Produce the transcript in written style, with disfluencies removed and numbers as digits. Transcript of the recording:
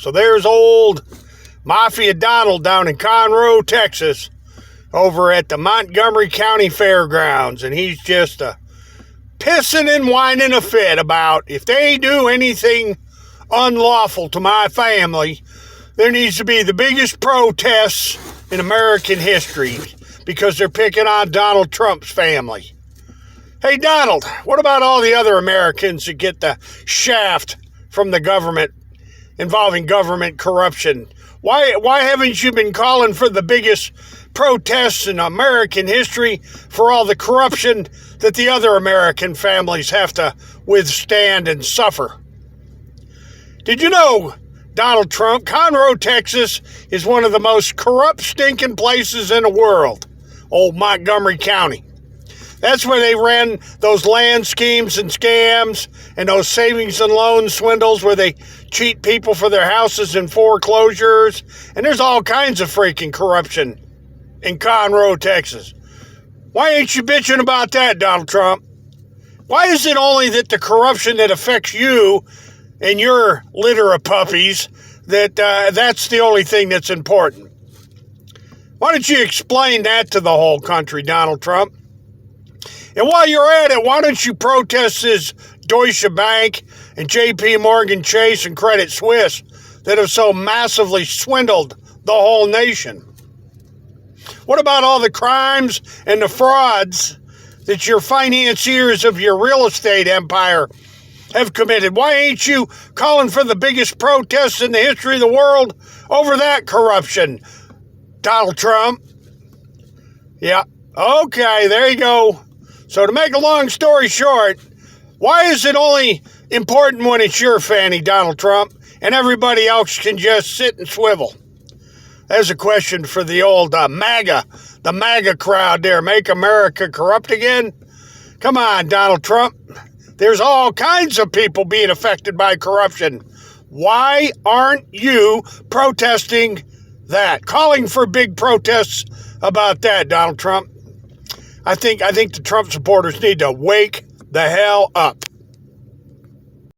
So there's old Mafia Donald down in Conroe, Texas, over at the Montgomery County Fairgrounds, and he's just pissing and whining a fit about if they do anything unlawful to my family, there needs to be the biggest protests in American history because they're picking on Donald Trump's family. Hey, Donald, what about all the other Americans that get the shaft from the government involving government corruption? Why haven't you been calling for the biggest protests in American history for all the corruption that the other American families have to withstand and suffer? Did you know, Donald Trump, Conroe, Texas is one of the most corrupt, stinking places in the world, old Montgomery County. That's where they ran those land schemes and scams and those savings and loan swindles where they cheat people for their houses in foreclosures. And there's all kinds of freaking corruption in Conroe, Texas. Why ain't you bitching about that, Donald Trump? Why is it only that the corruption that affects you and your litter of puppies, that's the only thing that's important? Why don't you explain that to the whole country, Donald Trump? And while you're at it, why don't you protest this Deutsche Bank and JP Morgan Chase and Credit Suisse that have so massively swindled the whole nation? What about all the crimes and the frauds that your financiers of your real estate empire have committed? Why ain't you calling for the biggest protests in the history of the world over that corruption, Donald Trump? Yeah, okay, there you go. So to make a long story short, why is it only important when it's your fanny, Donald Trump, and everybody else can just sit and swivel? There's a question for the old the MAGA crowd there. Make America corrupt again? Come on, Donald Trump. There's all kinds of people being affected by corruption. Why aren't you protesting that? Calling for big protests about that, Donald Trump. I think the Trump supporters need to wake the hell up.